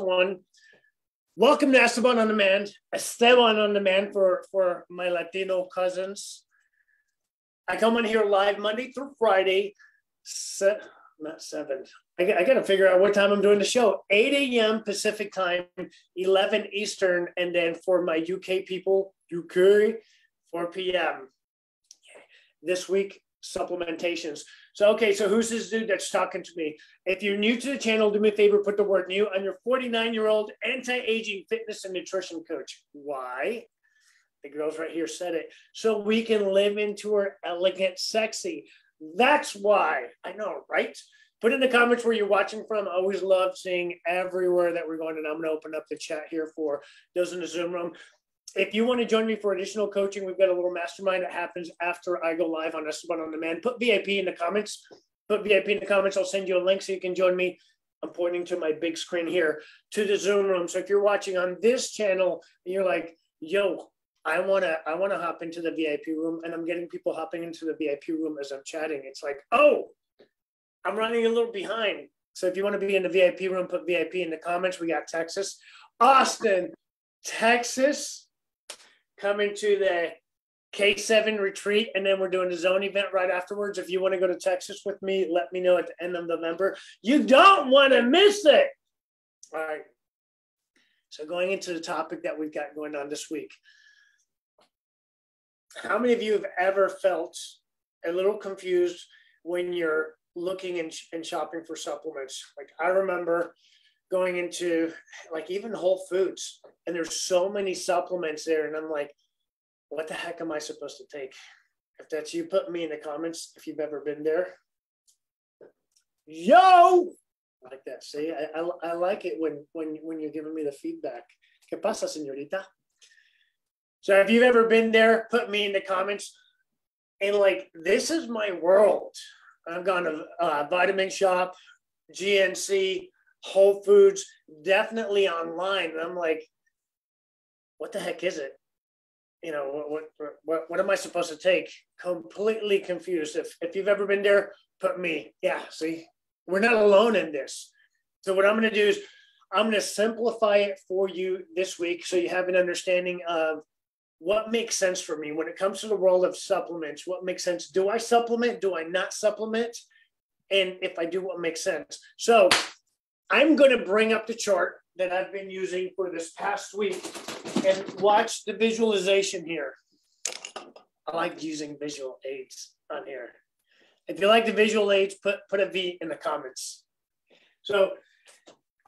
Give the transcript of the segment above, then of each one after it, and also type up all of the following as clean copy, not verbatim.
everyone. Welcome to Esteban on Demand. Esteban on Demand for my Latino cousins. I come on here live Monday through Friday, not 7. I got to figure out what time I'm doing the show. 8 a.m. Pacific time, 11 Eastern, and then for my UK people, 4 p.m. This week, supplementations. So who's this dude that's talking to me? If you're new to the channel, do me a favor, put the word new. I'm your 49-year-old anti-aging fitness and nutrition coach. Why? The girls right here said it. So we can live into our elegant, sexy. That's why. I know, right? Put in the comments where you're watching from. I always love seeing everywhere that we're going, and I'm going to open up the chat here for those in the Zoom room. If you want to join me for additional coaching, we've got a little mastermind that happens after I go live on Esteban on Demand. Put VIP in the comments. Put VIP in the comments. I'll send you a link so you can join me. I'm pointing to my big screen here to the Zoom room. So if you're watching on this channel and you're like, yo, I wanna hop into the VIP room, and I'm getting people hopping into the VIP room as I'm chatting. It's like, oh, I'm running a little behind. So if you want to be in the VIP room, put VIP in the comments. We got Texas, Austin, Texas, coming to the K7 retreat, and then we're doing a zone event right afterwards. If you want to go to Texas with me, let me know at the end of November. You don't want to miss it. All right. So going into the topic that we've got going on this week. How many of you have ever felt a little confused when you're looking and shopping for supplements? Like, I remember going into like even Whole Foods, and there's so many supplements there, and I'm like, what the heck am I supposed to take? If that's you, put me in the comments if you've ever been there. Yo, like that. See, I like it when you're giving me the feedback. ¿Qué pasa, señorita? So if you've ever been there, put me in the comments. And like, this is my world. I've gone to Vitamin Shop, GNC, Whole Foods, definitely online. And I'm like, what the heck is it? You know, what am I supposed to take? Completely confused. If you've ever been there, put me. Yeah, see, we're not alone in this. So what I'm going to do is I'm going to simplify it for you this week so you have an understanding of what makes sense for me when it comes to the world of supplements. What makes sense? Do I supplement? Do I not supplement? And if I do, what makes sense? So I'm going to bring up the chart that I've been using for this past week and watch the visualization here. I like using visual aids on here. If you like the visual aids, put a V in the comments. So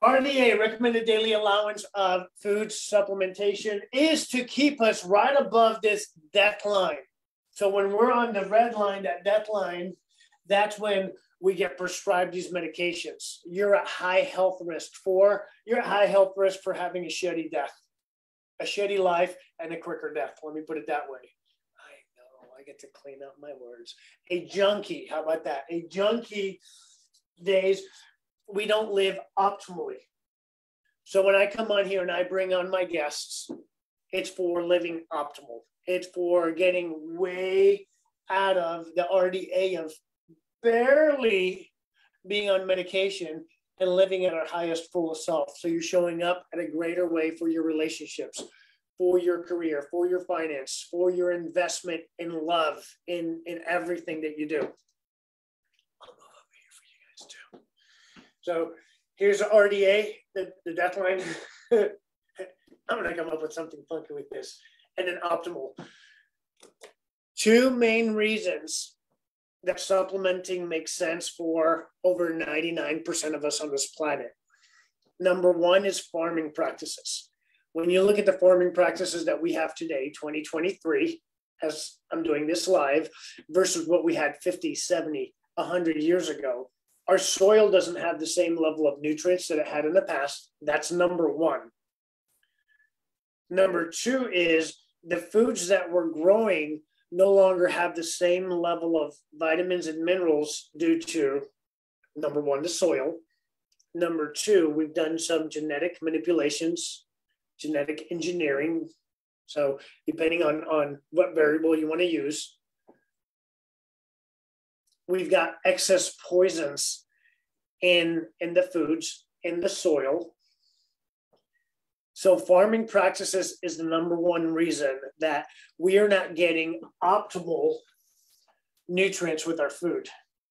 RDA, recommended daily allowance of food supplementation, is to keep us right above this death line. So when we're on the red line, that death line, that's when we get prescribed these medications. You're at high health risk for having a shitty death, a shitty life, and a quicker death. Let me put it that way. I know, I get to clean up my words. A junkie, how about that? A junkie days, we don't live optimally. So when I come on here and I bring on my guests, it's for living optimal. It's for getting way out of the RDA of barely being on medication and living at our highest fullest self. So you're showing up at a greater way for your relationships, for your career, for your finance, for your investment in love, in everything that you do. I'll go over here for you guys too. So here's the RDA, the death line. I'm going to come up with something funky with this. And then optimal. 2 main reasons that supplementing makes sense for over 99% of us on this planet. Number 1 is farming practices. When you look at the farming practices that we have today, 2023, as I'm doing this live, versus what we had 50, 70, 100 years ago, our soil doesn't have the same level of nutrients that it had in the past. That's number 1. Number 2 is the foods that we're growing no longer have the same level of vitamins and minerals due to, number 1, the soil. Number 2, we've done some genetic manipulations, genetic engineering. So depending on what variable you want to use. We've got excess poisons in the foods, in the soil. So farming practices is the number one reason that we are not getting optimal nutrients with our food.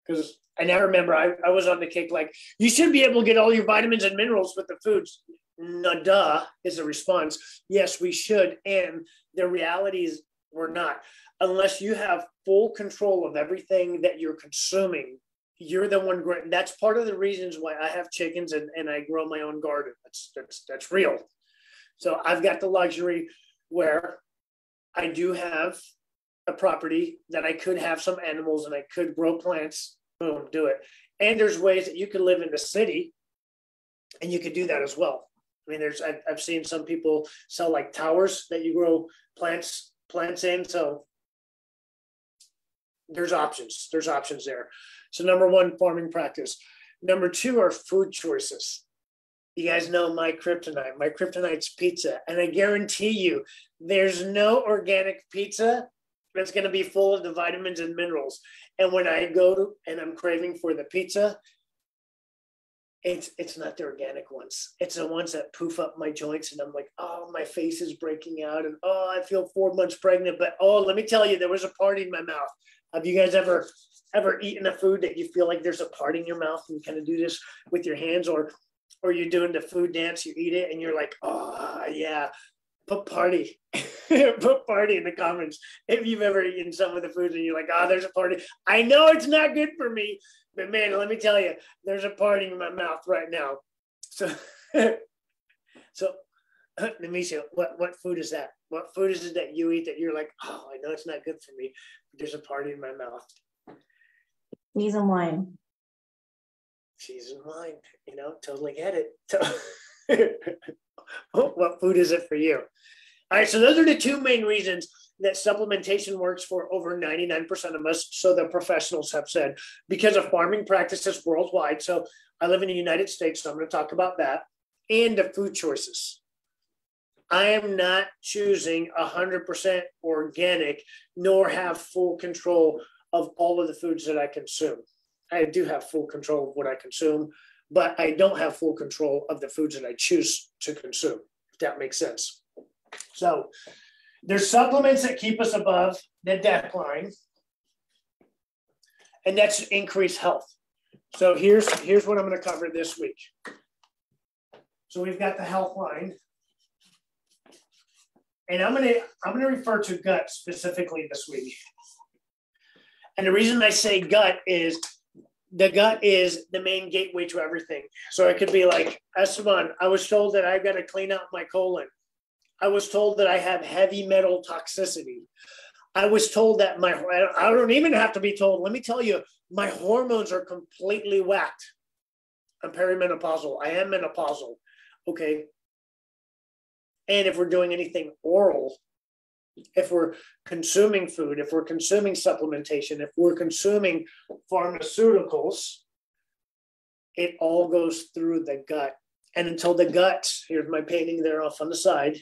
Because I now remember I was on the kick like, you should be able to get all your vitamins and minerals with the foods. No, duh, is the response. Yes, we should. And the reality is we're not. Unless you have full control of everything that you're consuming, you're the one growing. That's part of the reasons why I have chickens and I grow my own garden. That's real. So I've got the luxury where I do have a property that I could have some animals and I could grow plants. Boom, do it. And there's ways that you could live in the city and you could do that as well. I mean, I've seen some people sell like towers that you grow plants in. So there's options. There's options there. So number one, farming practice. Number two are food choices. You guys know my kryptonite. My kryptonite's pizza. And I guarantee you, there's no organic pizza that's going to be full of the vitamins and minerals. And when I go to, and I'm craving for the pizza, it's not the organic ones. It's the ones that poof up my joints. And I'm like, oh, my face is breaking out. And oh, I feel 4 months pregnant. But oh, let me tell you, there was a part in my mouth. Have you guys ever eaten a food that you feel like there's a part in your mouth and you kind of do this with your hands, or you're doing the food dance, you eat it and you're like, oh yeah, put party. Put party in the comments if you've ever eaten some of the foods and you're like, oh, there's a party. I know it's not good for me, but man, let me tell you, there's a party in my mouth right now. So Nemisha, what food is that? What food is it that you eat that you're like, oh, I know it's not good for me, but there's a party in my mouth? Cheese and wine. Cheese and wine, totally get it. What food is it for you? All right, so those are the two main reasons that supplementation works for over 99% of us, so the professionals have said, because of farming practices worldwide. So I live in the United States, so I'm going to talk about that, and the food choices. I am not choosing 100% organic, nor have full control of all of the foods that I consume. I do have full control of what I consume, but I don't have full control of the foods that I choose to consume, if that makes sense. So there's supplements that keep us above the death line, and that's increased health. So here's what I'm going to cover this week. So we've got the health line, and I'm going to refer to gut specifically this week. And the reason I say gut is the gut is the main gateway to everything. So it could be like, Esteban, I was told that I've got to clean out my colon. I was told that I have heavy metal toxicity. I was told that I don't even have to be told. Let me tell you, my hormones are completely whacked. I'm perimenopausal. I am menopausal. Okay. And if we're doing anything oral, if we're consuming food, if we're consuming supplementation, if we're consuming pharmaceuticals, it all goes through the gut. And until the gut, here's my painting there off on the side,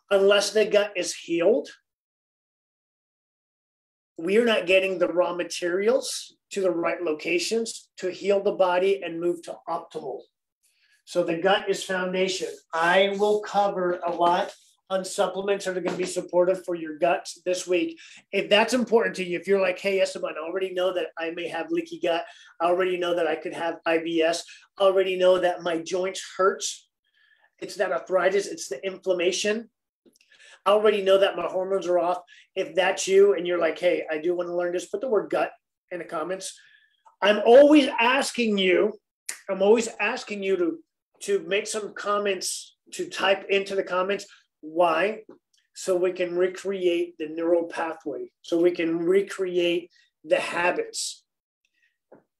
unless the gut is healed, we are not getting the raw materials to the right locations to heal the body and move to optimal. So the gut is foundation. I will cover a lot on supplements that are going to be supportive for your gut this week. If that's important to you, if you're like, hey, Esteban, I already know that I may have leaky gut. I already know that I could have IBS. I already know that my joints hurts. It's that arthritis. It's the inflammation. I already know that my hormones are off. If that's you and you're like, hey, I do want to learn this, put the word gut in the comments. I'm always asking you to make some comments, to type into the comments. Why? So we can recreate the neural pathway, so we can recreate the habits.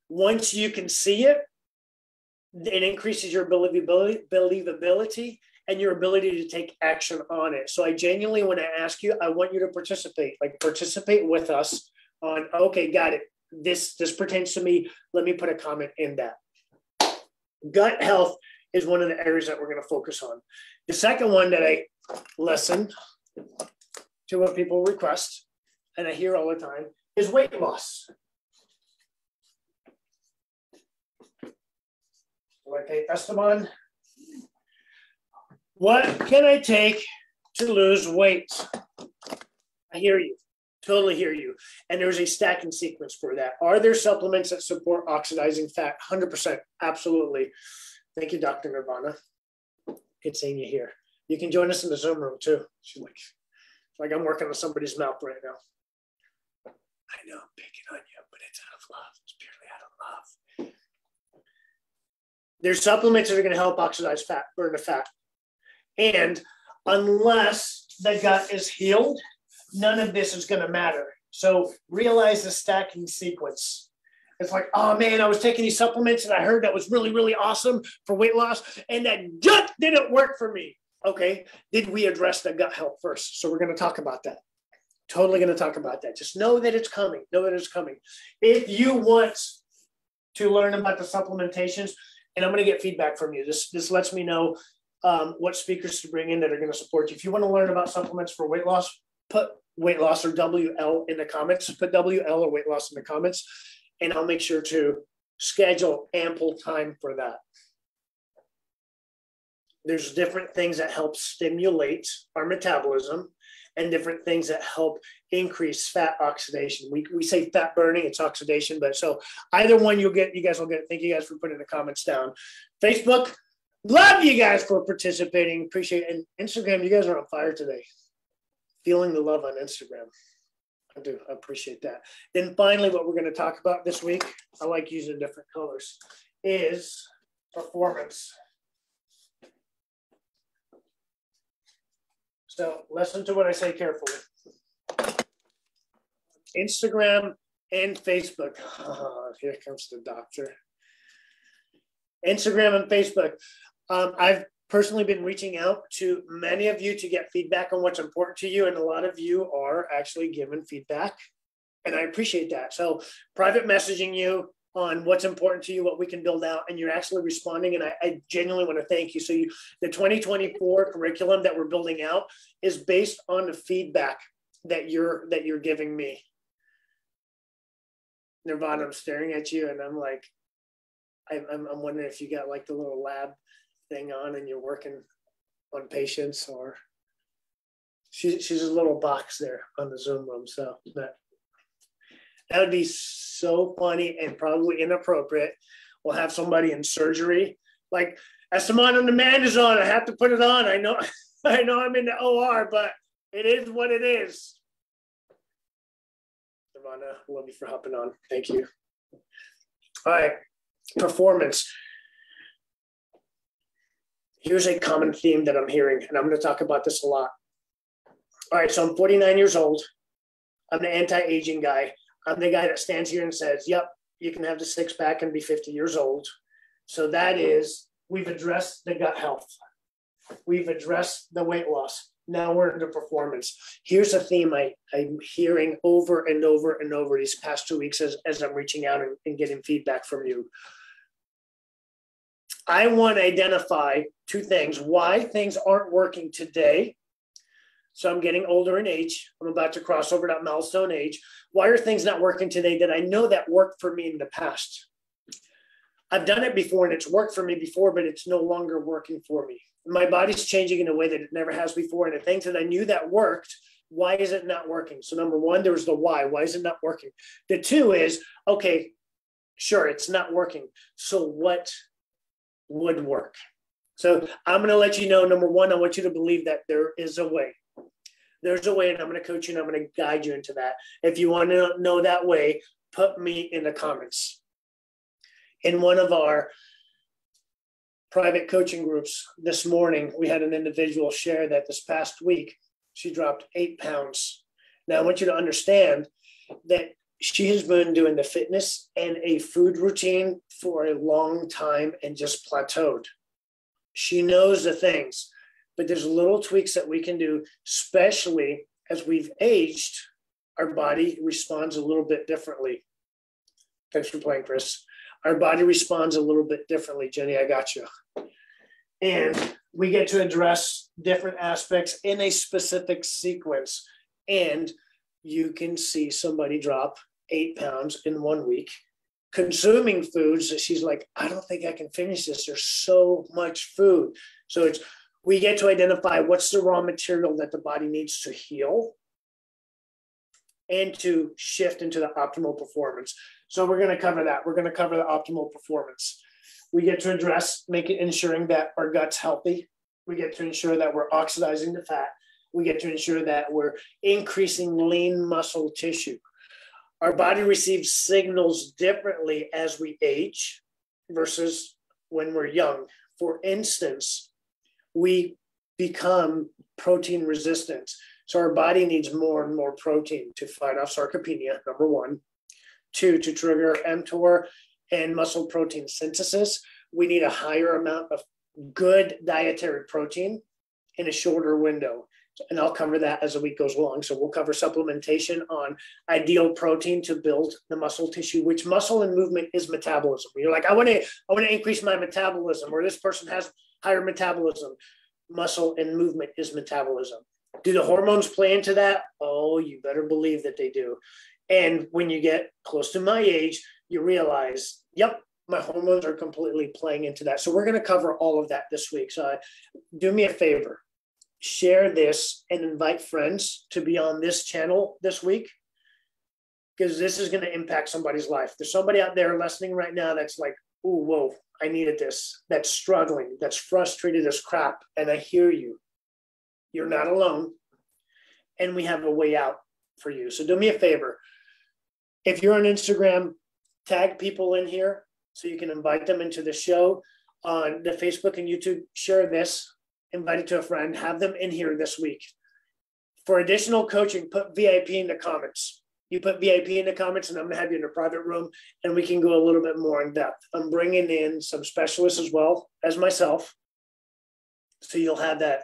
Once you can see it, it increases your believability and your ability to take action on it. So I genuinely, when I ask you, I want you to participate, participate with us on, okay, got it. This pertains to me. Let me put a comment in that. Gut health is one of the areas that we're going to focus on. The second one that I listen to what people request, and I hear all the time, is weight loss. Like, hey, Esteban, What can I take to lose weight? I hear you. Totally hear you. And there's a stacking sequence for that. Are there supplements that support oxidizing fat? 100%. Absolutely. Thank you, Dr. Nirvana. Good seeing you here. You can join us in the Zoom room too. She's like I'm working on somebody's mouth right now. I know I'm picking on you, but it's out of love. It's purely out of love. There's supplements that are going to help oxidize fat, burn the fat. And unless the gut is healed, none of this is going to matter. So realize the stacking sequence. It's like, oh man, I was taking these supplements and I heard that was really, really awesome for weight loss, and that just didn't work for me. Okay, did we address the gut health first? So we're going to talk about that. Totally going to talk about that. Just know that it's coming. Know that it's coming. If you want to learn about the supplementations, and I'm going to get feedback from you. This lets me know what speakers to bring in that are going to support you. If you want to learn about supplements for weight loss, put weight loss or WL in the comments. Put WL or weight loss in the comments, and I'll make sure to schedule ample time for that. There's different things that help stimulate our metabolism and different things that help increase fat oxidation. We say fat burning, it's oxidation, but so either one you guys will get. Thank you guys for putting the comments down. Facebook, love you guys for participating. Appreciate it. And Instagram, you guys are on fire today. Feeling the love on Instagram. I do. I appreciate that. Then finally, what we're going to talk about this week, I like using different colors, is performance. So listen to what I say carefully. Instagram and Facebook. Oh, here comes the doctor. Instagram and Facebook. I've personally been reaching out to many of you to get feedback on what's important to you, and a lot of you are actually giving feedback, and I appreciate that. So private messaging you on what's important to you, what we can build out, and you're actually responding, and I genuinely want to thank you. So the 2024 curriculum that we're building out is based on the feedback that you're giving me. Nirvana, I'm staring at you, and I'm like, I'm wondering if you got like the little lab thing on and you're working on patients, or she's a little box there on the Zoom room. So that would be so funny and probably inappropriate. We'll have somebody in surgery, like Esteban on demand is on. I have to put it on. I know I'm in the OR, but it is what it is. Nirvana, love you for hopping on. Thank you. All right, performance. Here's a common theme that I'm hearing, and I'm going to talk about this a lot. All right, so I'm 49 years old. I'm the anti-aging guy. I'm the guy that stands here and says, yep, you can have the six-pack and be 50 years old. So that is, we've addressed the gut health. We've addressed the weight loss. Now we're into performance. Here's a theme I'm hearing over and over and over these past 2 weeks as I'm reaching out and getting feedback from you. I want to identify two things: why things aren't working today. So I'm getting older in age. I'm about to cross over that milestone age. Why are things not working today that I know that worked for me in the past? I've done it before and it's worked for me before, but it's no longer working for me. My body's changing in a way that it never has before. And the things that I knew that worked, why is it not working? So number one, there was the why. Why is it not working? The two is, okay, sure, it's not working. So what would work? So I'm going to let you know, number one, I want you to believe that there is a way. There's a way, and I'm going to coach you and I'm going to guide you into that. If you want to know that way, put me in the comments. In one of our private coaching groups this morning, we had an individual share that this past week, she dropped 8 pounds. Now, I want you to understand that she has been doing the fitness and a food routine for a long time and just plateaued. She knows the things, but there's little tweaks that we can do, especially as we've aged. Our body responds a little bit differently. Thanks for playing, Chris. Our body responds a little bit differently. Jenny, I got you. And we get to address different aspects in a specific sequence. And you can see somebody drop 8 pounds in 1 week, consuming foods that she's like, I don't think I can finish this. There's so much food. So it's We get to identify what's the raw material that the body needs to heal and to shift into the optimal performance. So we're going to cover that. We're going to cover the optimal performance. We get to address, ensuring that our gut's healthy. We get to ensure that we're oxidizing the fat. We get to ensure that we're increasing lean muscle tissue. Our body receives signals differently as we age versus when we're young. For instance, we become protein resistant. So our body needs more and more protein to fight off sarcopenia, number one. Two, to trigger mTOR and muscle protein synthesis, we need a higher amount of good dietary protein in a shorter window. And I'll cover that as the week goes along. So we'll cover supplementation on ideal protein to build the muscle tissue, which muscle and movement is metabolism. You're like, I want to increase my metabolism, or this person has higher metabolism. Muscle and movement is metabolism. Do the hormones play into that? Oh, you better believe that they do. And when you get close to my age, you realize, yep, my hormones are completely playing into that. So we're going to cover all of that this week. So do me a favor. Share this and invite friends to be on this channel this week, because this is going to impact somebody's life. There's somebody out there listening right now that's like, oh, whoa, I needed this. That's struggling. That's frustrated as crap. And I hear you. You're not alone. And we have a way out for you. So do me a favor. If you're on Instagram, tag people in here so you can invite them into the show. On the Facebook and YouTube, share this. Invite it to a friend, have them in here this week. For additional coaching, put VIP in the comments. You put VIP in the comments and I'm going to have you in a private room and we can go a little bit more in depth. I'm bringing in some specialists as well as myself. So you'll have that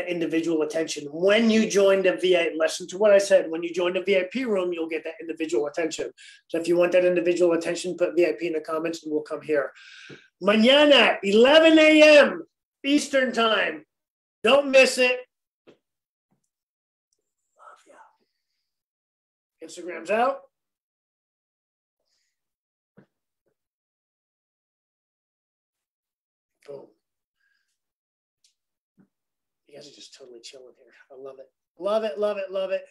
individual attention. When you join the VIP, listen to what I said, when you join the VIP room, you'll get that individual attention. So if you want that individual attention, put VIP in the comments and we'll come here. Mañana, 11 a.m. Eastern time. Don't miss it. Love ya. Instagram's out. Boom. You guys are just totally chilling here. I love it. Love it, love it, love it.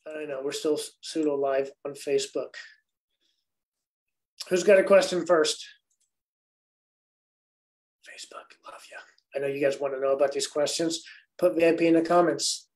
I know, we're still pseudo live on Facebook. Who's got a question first? Facebook, love you. I know you guys want to know about these questions. Put VIP in the comments.